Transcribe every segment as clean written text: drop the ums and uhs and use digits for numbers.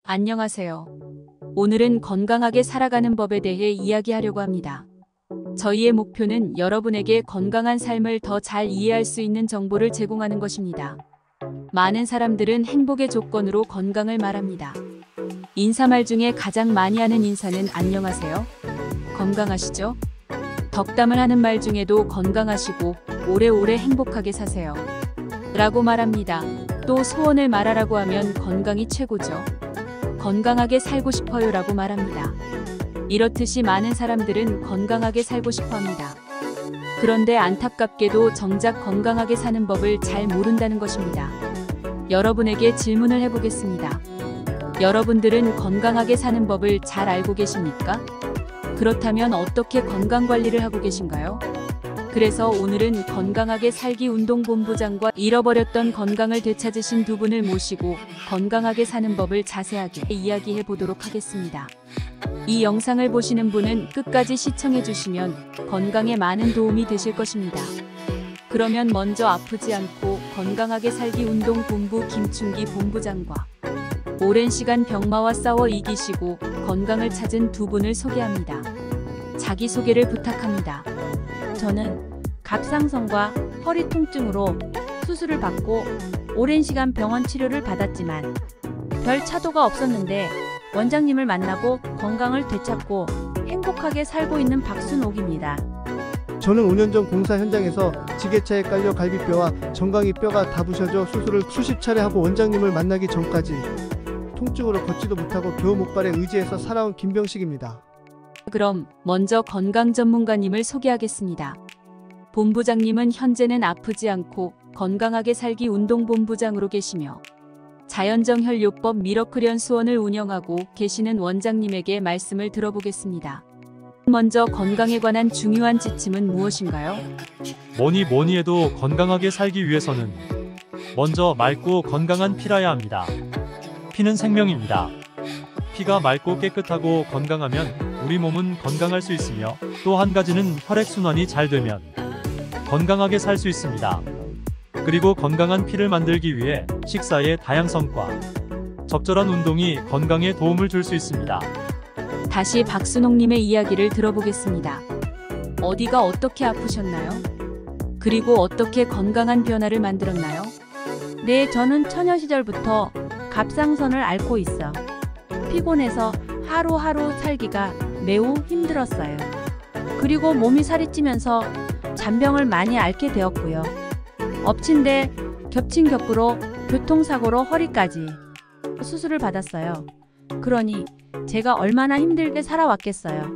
안녕하세요. 오늘은 건강하게 살아가는 법에 대해 이야기하려고 합니다. 저희의 목표는 여러분에게 건강한 삶을 더 잘 이해할 수 있는 정보를 제공하는 것입니다. 많은 사람들은 행복의 조건으로 건강을 말합니다. 인사말 중에 가장 많이 하는 인사는 안녕하세요. 건강하시죠? 덕담을 하는 말 중에도 건강하시고 오래오래 행복하게 사세요. 라고 말합니다. 또 소원을 말하라고 하면 건강이 최고죠. 건강하게 살고 싶어요 라고 말합니다. 이렇듯이 많은 사람들은 건강하게 살고 싶어 합니다. 그런데 안타깝게도 정작 건강하게 사는 법을 잘 모른다는 것입니다. 여러분에게 질문을 해보겠습니다. 여러분들은 건강하게 사는 법을 잘 알고 계십니까? 그렇다면 어떻게 건강관리를 하고 계신가요? 그래서 오늘은 건강하게 살기 운동본부장과 잃어버렸던 건강을 되찾으신 두 분을 모시고 건강하게 사는 법을 자세하게 이야기해 보도록 하겠습니다. 이 영상을 보시는 분은 끝까지 시청해 주시면 건강에 많은 도움이 되실 것입니다. 그러면 먼저 아프지 않고 건강하게 살기 운동본부 김충기 본부장과 오랜 시간 병마와 싸워 이기시고 건강을 찾은 두 분을 소개합니다. 자기소개를 부탁합니다. 저는 갑상선과 허리 통증으로 수술을 받고 오랜 시간 병원 치료를 받았지만 별 차도가 없었는데 원장님을 만나고 건강을 되찾고 행복하게 살고 있는 박순옥입니다. 저는 5년 전 공사 현장에서 지게차에 깔려 갈비뼈와 정강이 뼈가 다 부셔져 수술을 수십 차례 하고 원장님을 만나기 전까지 통증으로 걷지도 못하고 겨우 목발에 의지해서 살아온 김병식입니다. 그럼 먼저 건강 전문가님을 소개하겠습니다. 본부장님은 현재는 아프지 않고 건강하게 살기 운동본부장으로 계시며 자연정혈요법 미러클연 수원을 운영하고 계시는 원장님에게 말씀을 들어보겠습니다. 먼저 건강에 관한 중요한 지침은 무엇인가요? 뭐니 해도 건강하게 살기 위해서는 먼저 맑고 건강한 피라야 합니다. 피는 생명입니다. 피가 맑고 깨끗하고 건강하면 우리 몸은 건강할 수 있으며 또 한 가지는 혈액순환이 잘 되면 건강하게 살 수 있습니다. 그리고 건강한 피를 만들기 위해 식사의 다양성과 적절한 운동이 건강에 도움을 줄 수 있습니다. 다시 박순옥님의 이야기를 들어보겠습니다. 어디가 어떻게 아프셨나요? 그리고 어떻게 건강한 변화를 만들었나요? 네, 저는 처녀 시절부터 갑상선을 앓고 있어 피곤해서 하루하루 살기가 매우 힘들었어요. 그리고 몸이 살이 찌면서 잔병을 많이 앓게 되었고요. 엎친 데 겹친 격으로 교통사고로 허리까지 수술을 받았어요. 그러니 제가 얼마나 힘들게 살아왔겠어요.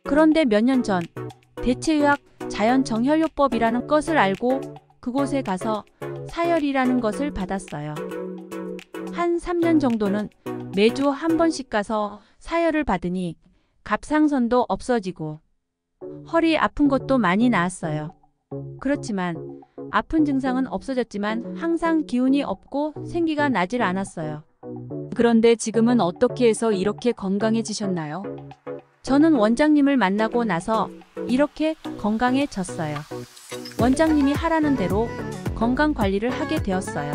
그런데 몇 년 전 대체의학 자연정혈요법이라는 것을 알고 그곳에 가서 사열이라는 것을 받았어요. 한 3년 정도는 매주 한 번씩 가서 사열을 받으니 갑상선도 없어지고 허리 아픈 것도 많이 나았어요. 그렇지만 아픈 증상은 없어졌지만 항상 기운이 없고 생기가 나질 않았어요. 그런데 지금은 어떻게 해서 이렇게 건강해지셨나요? 저는 원장님을 만나고 나서 이렇게 건강해졌어요. 원장님이 하라는 대로 건강 관리를 하게 되었어요.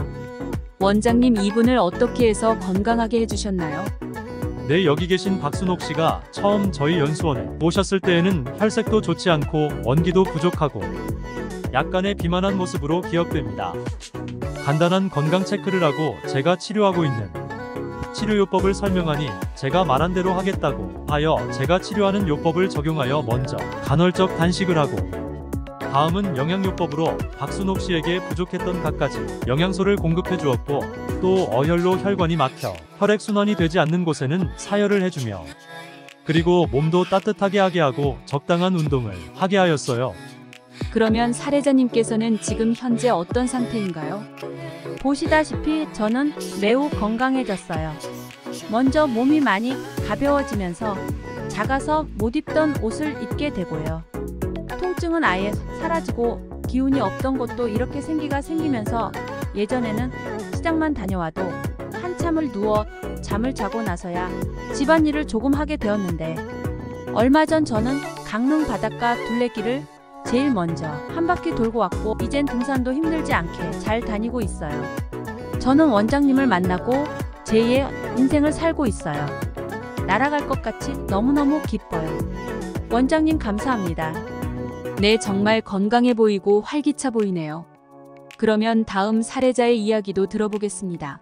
원장님 이분을 어떻게 해서 건강하게 해주셨나요? 네, 여기 계신 박순옥 씨가 처음 저희 연수원에 오셨을 때에는 혈색도 좋지 않고 원기도 부족하고 약간의 비만한 모습으로 기억됩니다. 간단한 건강 체크를 하고 제가 치료하고 있는 치료요법을 설명하니 제가 말한 대로 하겠다고 하여 제가 치료하는 요법을 적용하여 먼저 간헐적 단식을 하고 다음은 영양요법으로 박순옥 씨에게 부족했던 갖가지 영양소를 공급해 주었고 또 어혈로 혈관이 막혀 혈액순환이 되지 않는 곳에는 사열을 해주며 그리고 몸도 따뜻하게 하게 하고 적당한 운동을 하게 하였어요. 그러면 사례자님께서는 지금 현재 어떤 상태인가요? 보시다시피 저는 매우 건강해졌어요. 먼저 몸이 많이 가벼워지면서 작아서 못 입던 옷을 입게 되고요. 통증은 아예 사라지고 기운이 없던 것도 이렇게 생기가 생기면서 예전에는 시장만 다녀와도 한참을 누워 잠을 자고 나서야 집안일을 조금 하게 되었는데 얼마 전 저는 강릉 바닷가 둘레길을 제일 먼저 한 바퀴 돌고 왔고 이젠 등산도 힘들지 않게 잘 다니고 있어요. 저는 원장님을 만나고 제2의 인생을 살고 있어요. 날아갈 것 같이 너무너무 기뻐요. 원장님 감사합니다. 네, 정말 건강해 보이고 활기차 보이네요. 그러면 다음 사례자의 이야기도 들어보겠습니다.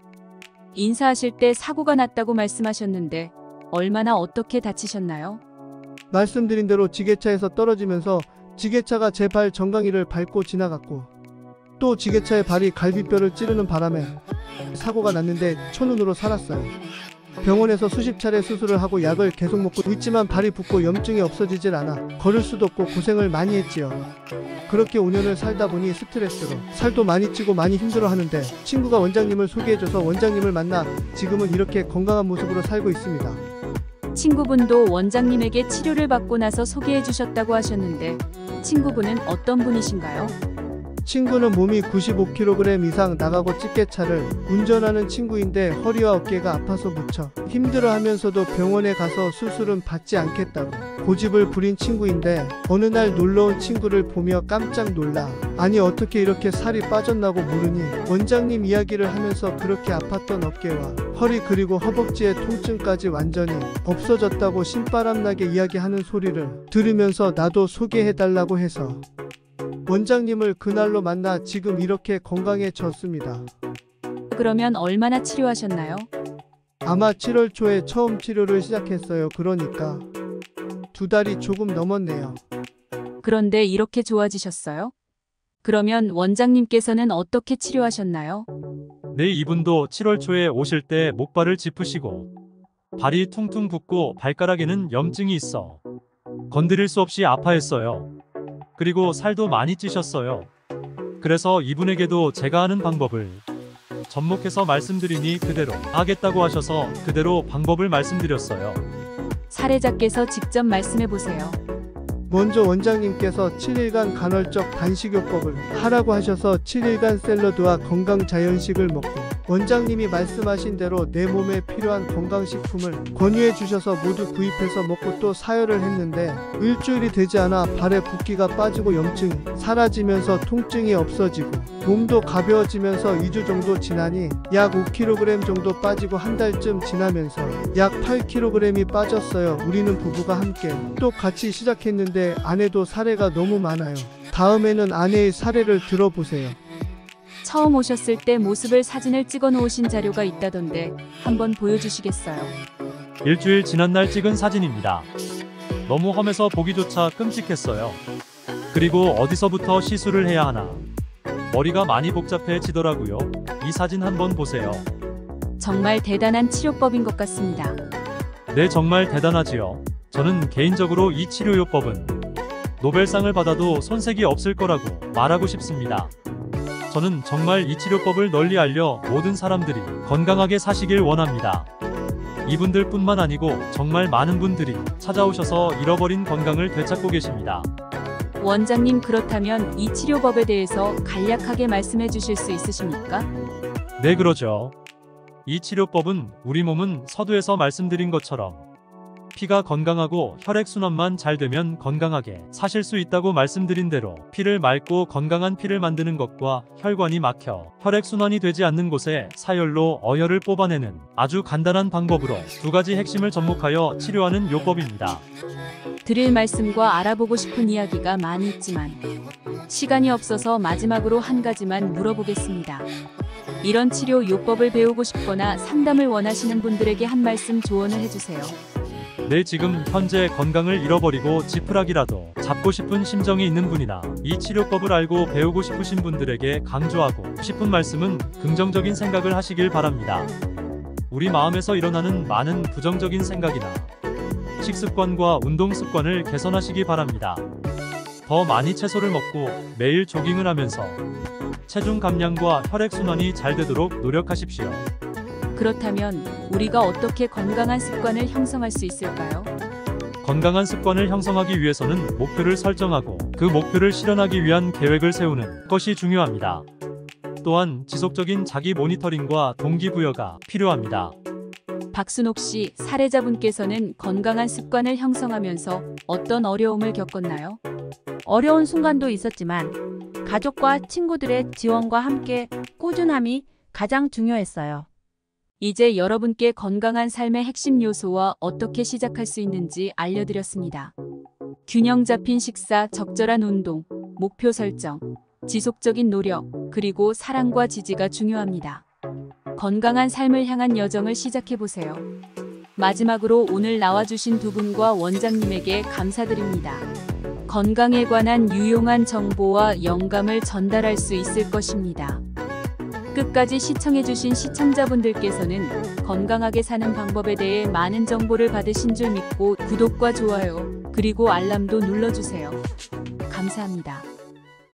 인사하실 때 사고가 났다고 말씀하셨는데 얼마나 어떻게 다치셨나요? 말씀드린 대로 지게차에서 떨어지면서 지게차가 제 발 정강이를 밟고 지나갔고 또 지게차의 발이 갈비뼈를 찌르는 바람에 사고가 났는데 천운으로 살았어요. 병원에서 수십 차례 수술을 하고 약을 계속 먹고 있지만 발이 붓고 염증이 없어지질 않아 걸을 수도 없고 고생을 많이 했지요. 그렇게 5년을 살다 보니 스트레스로 살도 많이 찌고 많이 힘들어 하는데 친구가 원장님을 소개해줘서 원장님을 만나 지금은 이렇게 건강한 모습으로 살고 있습니다. 친구분도 원장님에게 치료를 받고 나서 소개해 주셨다고 하셨는데 친구분은 어떤 분이신가요? 친구는 몸이 95kg 이상 나가고 찌개차를 운전하는 친구인데 허리와 어깨가 아파서 무척 힘들어하면서도 병원에 가서 수술은 받지 않겠다고 고집을 부린 친구인데 어느 날 놀러온 친구를 보며 깜짝 놀라 아니 어떻게 이렇게 살이 빠졌나고 물으니 원장님 이야기를 하면서 그렇게 아팠던 어깨와 허리 그리고 허벅지의 통증까지 완전히 없어졌다고 신바람나게 이야기하는 소리를 들으면서 나도 소개해달라고 해서 원장님을 그날로 만나 지금 이렇게 건강해졌습니다. 그러면 얼마나 치료하셨나요? 아마 7월 초에 처음 치료를 시작했어요. 그러니까 2달이 조금 넘었네요. 그런데 이렇게 좋아지셨어요? 그러면 원장님께서는 어떻게 치료하셨나요? 네, 이분도 7월 초에 오실 때 목발을 짚으시고 발이 퉁퉁 붓고 발가락에는 염증이 있어 건드릴 수 없이 아파했어요. 그리고 살도 많이 찌셨어요. 그래서 이분에게도 제가 아는 방법을 접목해서 말씀드리니 그대로 하겠다고 하셔서 그대로 방법을 말씀드렸어요. 사례자께서 직접 말씀해 보세요. 먼저 원장님께서 7일간 간헐적 단식요법을 하라고 하셔서 7일간 샐러드와 건강자연식을 먹고 원장님이 말씀하신 대로 내 몸에 필요한 건강식품을 권유해 주셔서 모두 구입해서 먹고 또 사혈을 했는데 일주일이 되지 않아 발에 붓기가 빠지고 염증이 사라지면서 통증이 없어지고 몸도 가벼워지면서 2주 정도 지나니 약 5kg 정도 빠지고 한 달쯤 지나면서 약 8kg이 빠졌어요. 우리는 부부가 함께 또 같이 시작했는데 아내도 사례가 너무 많아요. 다음에는 아내의 사례를 들어보세요. 처음 오셨을 때 모습을 사진을 찍어 놓으신 자료가 있다던데 한번 보여주시겠어요? 일주일 지난 날 찍은 사진입니다. 너무 험해서 보기조차 끔찍했어요. 그리고 어디서부터 시술을 해야 하나 머리가 많이 복잡해지더라고요. 이 사진 한번 보세요. 정말 대단한 치료법인 것 같습니다. 네, 정말 대단하지요. 저는 개인적으로 이 치료요법은 노벨상을 받아도 손색이 없을 거라고 말하고 싶습니다. 저는 정말 이 치료법을 널리 알려 모든 사람들이 건강하게 사시길 원합니다. 이분들뿐만 아니고 정말 많은 분들이 찾아오셔서 잃어버린 건강을 되찾고 계십니다. 원장님, 그렇다면 이 치료법에 대해서 간략하게 말씀해 주실 수 있으십니까? 네, 그러죠. 이 치료법은 우리 몸은 서두에서 말씀드린 것처럼 피가 건강하고 혈액순환만 잘 되면 건강하게 사실 수 있다고 말씀드린 대로 피를 맑고 건강한 피를 만드는 것과 혈관이 막혀 혈액순환이 되지 않는 곳에 사혈로 어혈을 뽑아내는 아주 간단한 방법으로 두 가지 핵심을 접목하여 치료하는 요법입니다. 드릴 말씀과 알아보고 싶은 이야기가 많이 있지만 시간이 없어서 마지막으로 한 가지만 물어보겠습니다. 이런 치료 요법을 배우고 싶거나 상담을 원하시는 분들에게 한 말씀 조언을 해주세요. 네, 지금 현재 건강을 잃어버리고 지푸라기라도 잡고 싶은 심정이 있는 분이나 이 치료법을 알고 배우고 싶으신 분들에게 강조하고 싶은 말씀은 긍정적인 생각을 하시길 바랍니다. 우리 마음에서 일어나는 많은 부정적인 생각이나 식습관과 운동 습관을 개선하시기 바랍니다. 더 많이 채소를 먹고 매일 조깅을 하면서 체중 감량과 혈액순환이 잘 되도록 노력하십시오. 그렇다면 우리가 어떻게 건강한 습관을 형성할 수 있을까요? 건강한 습관을 형성하기 위해서는 목표를 설정하고 그 목표를 실현하기 위한 계획을 세우는 것이 중요합니다. 또한 지속적인 자기 모니터링과 동기부여가 필요합니다. 박순옥 씨, 사례자분께서는 건강한 습관을 형성하면서 어떤 어려움을 겪었나요? 어려운 순간도 있었지만 가족과 친구들의 지원과 함께 꾸준함이 가장 중요했어요. 이제 여러분께 건강한 삶의 핵심 요소와 어떻게 시작할 수 있는지 알려드렸습니다. 균형 잡힌 식사, 적절한 운동, 목표 설정, 지속적인 노력, 그리고 사랑과 지지가 중요합니다. 건강한 삶을 향한 여정을 시작해보세요. 마지막으로 오늘 나와주신 두 분과 원장님에게 감사드립니다. 건강에 관한 유용한 정보와 영감을 전달할 수 있을 것입니다. 끝까지 시청해주신 시청자분들께서는 건강하게 사는 방법에 대해 많은 정보를 받으신 줄 믿고 구독과 좋아요, 그리고 알람도 눌러주세요. 감사합니다.